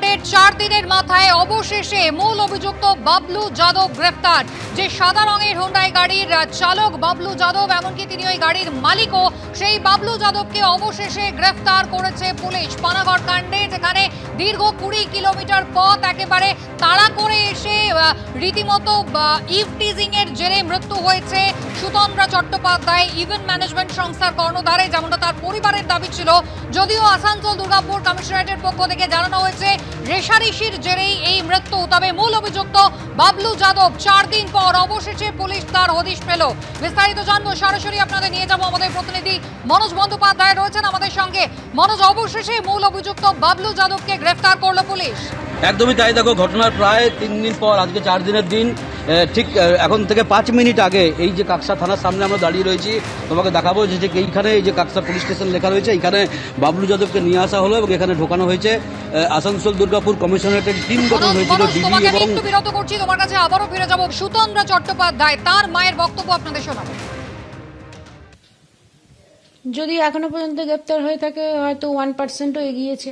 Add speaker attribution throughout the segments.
Speaker 1: অভিযানের 4 দিনের মাথায় অবশেষে মূল অভিযুক্ত বাবলু যাদব গ্রেফতার। যে সাদা রঙের হোন্ডাই গাড়ির চালক বাবলু যাদব, এমনকি তিনি ওই গাড়ির মালিকও, সেই বাবলু যাদবকে অবশেষে গ্রেফতার করেছে পুলিশ। পানাগড় কাণ্ডে যেখানে দীর্ঘ 20 কিলোমিটার পথ একেবারে তাড়া করে এসে রীতিমতো ইভটিজিং এর জেরে মৃত্যু হয়েছে সুতন্দ্রা চট্টোপাধ্যায়, ইভেন্ট ম্যানেজমেন্ট সংস্থার কর্ণধারে, যেমনটা তার পরিবারের দাবি ছিল। যদিও আসানসোল দুর্গাপুর কমিশনারেটের পক্ষ থেকে জানানো হয়েছে রেশারেশির জেরেই এই মৃত্যু, তবে মূল অভিযুক্ত বাবলু যাদব 4 দিন পর অবশেষে পুলিশ তার হদিশ পেল। বিস্তারিত জানবো, সরাসরি আপনাদের নিয়ে যাবো। আমাদের প্রতিনিধি মনোজ বন্দ্যোপাধ্যায় রয়েছেন আমাদের সঙ্গে। মনোজ, অবশেষে মূল অভিযুক্ত বাবলু যাদবকে গ্রেফতার করলো পুলিশ।
Speaker 2: একদমই তাই। দেখো, ঘটনার প্রায় 3 দিন পর আজকে 4 দিনের দিন, ঠিক এখন থেকে 5 মিনিট আগে এই যে কাকসা থানার সামনে আমরা দাঁড়িয়ে রয়েছি, তোমাকে দেখাবো যে এইখানে এই যে কাকসা পুলিশ স্টেশন লেখা রয়েছে, এখানে বাবলু যাদবকে নিয়ে আসা হলো এবং এখানে ঢোকানো হয়েছে। আসানসোল দুর্গাপুর কমিশনারেটের টিম গঠন হয়েছিল।
Speaker 1: তোমাকে আমি একটু বিরত করছি, তোমার কাছে আবারও ফিরে যাব। সুতন্দ্রা চট্টোপাধ্যায়, তার মায়ের বক্তব্য আপনাদের শোনাবো।
Speaker 3: যদি এখনো পর্যন্ত গ্রেপ্তার হয়ে থাকে, হয়তো 1%ও এগিয়েছে।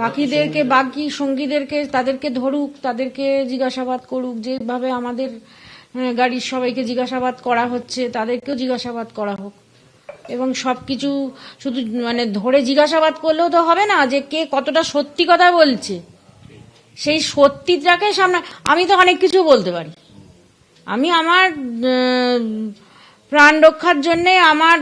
Speaker 3: বাকিদেরকে, বাকি সঙ্গীদেরকে, তাদেরকে ধরুক, তাদেরকে জিজ্ঞাসাবাদ করুক, যেভাবে আমাদের গাড়ির সবাইকে জিজ্ঞাসাবাদ করা হচ্ছে, তাদেরকেও জিজ্ঞাসাবাদ করা হোক। এবং সবকিছু শুধু মানে ধরে জিজ্ঞাসাবাদ করলেও তো হবে না, যে কে কতটা সত্যি কথা বলছে, সেই সত্যিটাকে সামনে। আমি তো অনেক কিছু বলতে পারি, আমি আমার প্রাণ রক্ষার জন্যে, আমার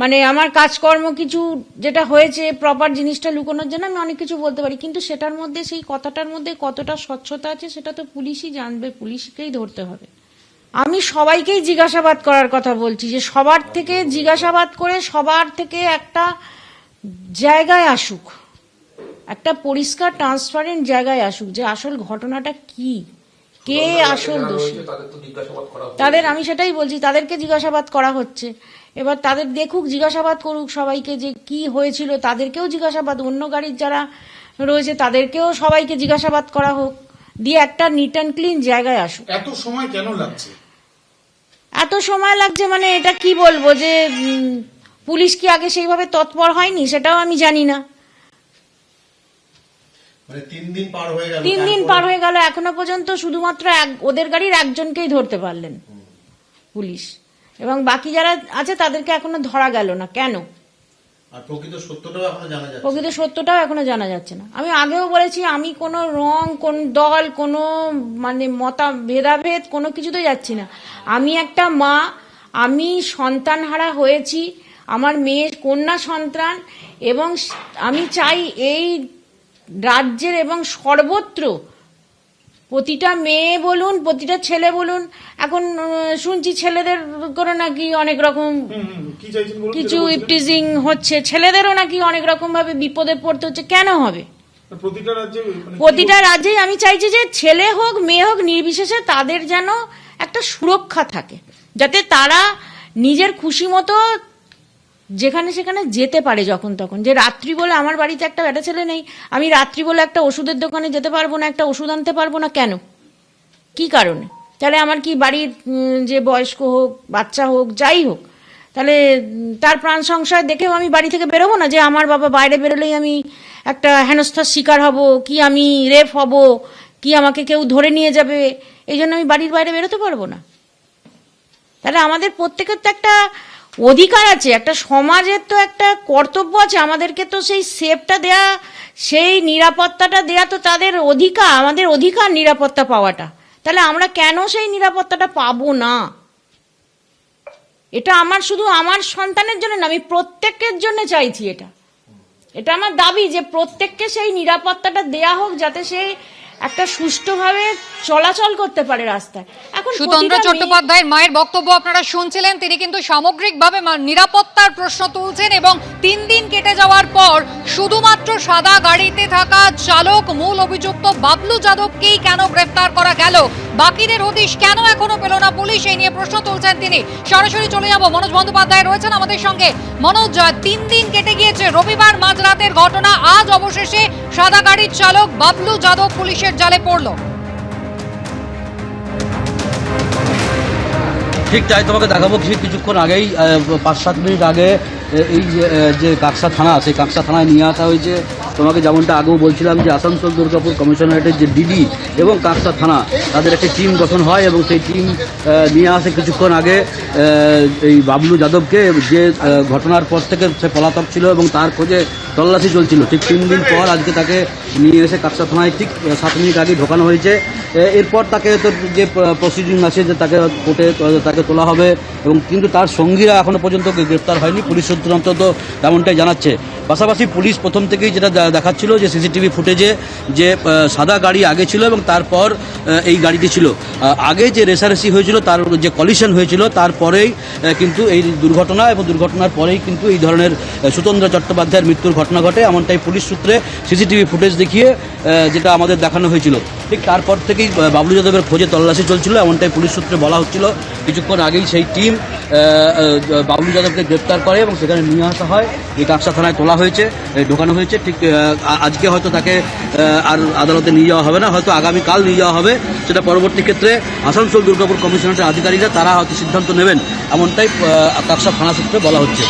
Speaker 3: মানে আমার কাজকর্ম কিছু যেটা হয়েছে প্রপার জিনিসটা লুকোনোর জন্য আমি অনেক কিছু বলতে পারি, কিন্তু সেটার মধ্যে, সেই কথাটার মধ্যে কতটা স্বচ্ছতা আছে সেটা তো পুলিশই জানবে, পুলিশকেই ধরতে হবে। আমি সবাইকেই জিজ্ঞাসাবাদ করার কথা বলছি, যে সবার থেকে জিজ্ঞাসাবাদ করে সবার থেকে একটা জায়গায় আসুক, একটা পরিষ্কার ট্রান্সপারেন্ট জায়গায় আসুক, যে আসল ঘটনাটা কি, কে আসল দোষী। তাদের, আমি সেটাই বলছি, তাদেরকে জিজ্ঞাসাবাদ করা হচ্ছে। এবার তাদের দেখুক, জিজ্ঞাসাবাদ করুক সবাইকে, যে কি হয়েছিল, তাদেরকেও জিজ্ঞাসাবাদ, অন্য গাড়ির যারা রয়েছে তাদেরকেও সবাইকে জিজ্ঞাসাবাদ করা হোক, দিয়ে একটা নিট অ্যান্ড ক্লিন জায়গায় আসুক।
Speaker 4: এত সময় কেন লাগছে?
Speaker 3: এত সময় লাগছে মানে এটা কি বলবো, যে পুলিশ কি আগে সেইভাবে তৎপর হয়নি সেটাও আমি জানি না।
Speaker 4: 3 দিন পার হয়ে গেল,
Speaker 3: 3 দিন পার হয়ে গেল, এখনো পর্যন্ত শুধুমাত্র ওদের গাড়ির একজনকেই ধরতে পারলেন পুলিশ, এবং বাকি যারা আছে তাদেরকে এখনো ধরা গেল না। কেন?
Speaker 4: আর প্রকৃত সত্যটাও এখনো জানা যাচ্ছে,
Speaker 3: প্রকৃত সত্যটাও এখনো জানা যাচ্ছে না। আমি আগেও বলেছি, আমি কোনো রং, কোন দল, কোনো মানে ভেদাভেদ কোনো কিছুতে যাচ্ছি না। আমি একটা মা, আমি সন্তানহারা হয়েছি, আমার মেয়ের কন্যা সন্তান, এবং আমি চাই এই রাজ্যের এবং সর্বত্র প্রতিটা মেয়ে বলুন, প্রতিটা ছেলে বলুন, এখন শুনছি ছেলেদের করে নাকি অনেক রকম কিছু ইভটিজিং হচ্ছে, ছেলেদেরও নাকি অনেক রকম ভাবে বিপদে পড়তে হচ্ছে। কেন হবে? প্রতিটা রাজ্যেই আমি চাইছি যে ছেলে হোক মেয়ে হোক নির্বিশেষে তাদের যেন একটা সুরক্ষা থাকে, যাতে তারা নিজের খুশি মতো যেখানে সেখানে যেতে পারে যখন তখন। যে রাত্রি বলে, আমার বাড়িতে একটা বেটা ছেলে নেই, আমি রাত্রি বলে একটা ওষুধের দোকানে যেতে পারবো না, একটা ওষুধ আনতে পারবো না, কেন? কি কারণে? তাহলে আমার কি বাড়ির যে বয়স্ক হোক, বাচ্চা হোক, যাই হোক, তাহলে তার প্রাণ সংশয় দেখেও আমি বাড়ি থেকে বেরোবো না? যে আমার বাবা বাইরে বেরোলেই আমি একটা হেনস্থার শিকার হব, কি আমি রেপ হব, কি আমাকে কেউ ধরে নিয়ে যাবে, এই জন্য আমি বাড়ির বাইরে বেরোতে পারবো না? তাহলে আমাদের প্রত্যেকের তো একটা অধিকার আছে, একটা সমাজের তো একটা কর্তব্য আছে, আমাদেরকে তো সেই সেফটা দেয়া, সেই নিরাপত্তাটা দেয়া তো তাদের অধিকার, আমাদের অধিকার নিরাপত্তা পাওয়াটা। তাহলে আমরা কেন সেই নিরাপত্তাটা পাবো না? এটা আমার, শুধু আমার সন্তানের জন্য না, আমি প্রত্যেকের জন্য চাইছি। এটা আমার দাবি, যে প্রত্যেককে সেই নিরাপত্তাটা দেয়া হোক, যাতে সে একটা সুষ্ঠুভাবে চলাচল করতে পারে রাস্তায়। এখন
Speaker 1: সুতন্দ্রা চট্টোপাধ্যায়ের মায়ের বক্তব্য আপনারা শুনছিলেন। তিনি কিন্তু সামগ্রিকভাবে নিরাপত্তার প্রশ্ন তুলছেন, এবং 3 দিন কেটে যাওয়ার পর শুধুমাত্র সাদা গাড়িতে থাকা চালক মূল অভিযুক্ত বাবলু যাদবকেই কেন গ্রেফতার করা গেল, বাকিদের হদিশ কেন এখনো পেল না পুলিশ, এই নিয়ে প্রশ্ন তুলছেন তিনি। সরাসরি চলে যাব, মনোজ বন্দ্যোপাধ্যায় রয়েছেন আমাদের সঙ্গে। মনোজ, 3 দিন কেটে গিয়েছে, রবিবার মাঝরাতের ঘটনা, আজ অবশেষে সাদা গাড়ির চালক বাবলু যাদব পুলিশের জালে পড়ল।
Speaker 2: ঠিক তাই, তোমাকে দেখাবো কিছুক্ষণ আগেই 5-7 মিনিট আগে এই যে কাকসা থানা, সেই কাকসা থানায় নিয়ে আসা হয়েছে। তোমাকে যেমনটা আগেও বলছিলাম যে আসানসোল দুর্গাপুর কমিশনারেটের যে ডিডি এবং কাকসা থানা তাদের একটি টিম গঠন হয় এবং সেই টিম নিয়ে আসে কিছুক্ষণ আগে এই বাবলু যাদবকে, যে ঘটনার পর থেকে সে পলাতক ছিল এবং তার খোঁজে তল্লাশি চলছিল। ঠিক 3 দিন পর আজকে তাকে নিয়ে এসে কাকসা থানায় ঠিক 7 মিনিট আগে ঢোকানো হয়েছে। এরপর তাকে তো যে প্রসিডিং আছে যে তাকে কোর্টে তাকে তোলা হবে, এবং কিন্তু তার সঙ্গীরা এখনো পর্যন্ত গ্রেপ্তার হয়নি, পুলিশ সূত্র অন্তত তেমনটাই জানাচ্ছে। পাশাপাশি পুলিশ প্রথম থেকেই যেটা দেখাচ্ছিল যে সিসিটিভি ফুটেজে যে সাদা গাড়ি আগে ছিল এবং তারপর এই গাড়িটি ছিল। আগে যে রেসারেসি হয়েছিল, তার যে কলিশন হয়েছিল, তারপরেই কিন্তু এই দুর্ঘটনা, এবং দুর্ঘটনার পরেই কিন্তু এই ধরনের সুতন্দ্রা চট্টোপাধ্যায়ের মৃত্যুর ঘটনা ঘটে, এমনটাই পুলিশ সূত্রে সিসিটিভি ফুটেজ দেখিয়ে যেটা আমাদের দেখানো হয়েছিল। ঠিক তারপর থেকেই বাবলু যাদবের খোঁজে তল্লাশি চলছিল, এমনটাই পুলিশ সূত্রে বলা হচ্ছিল। কিছুক্ষণ আগেই সেই টিম বাবলু যাদবকে গ্রেপ্তার করে এবং সেখানে নিয়ে আসা হয়, এই কাকসা থানায় তোলা হয়েছে, ঢোকানো হয়েছে। ঠিক আজকে হয়তো তাকে আর আদালতে নিয়ে যাওয়া হবে না, হয়তো আগামীকাল নিয়ে যাওয়া হবে। সেটা পরবর্তী ক্ষেত্রে আসানসোল দুর্গাপুর কমিশনারেটের আধিকারিকরা তারা হয়তো সিদ্ধান্ত নেবেন, এমনটাই কাকসা থানা সূত্রে বলা হচ্ছে।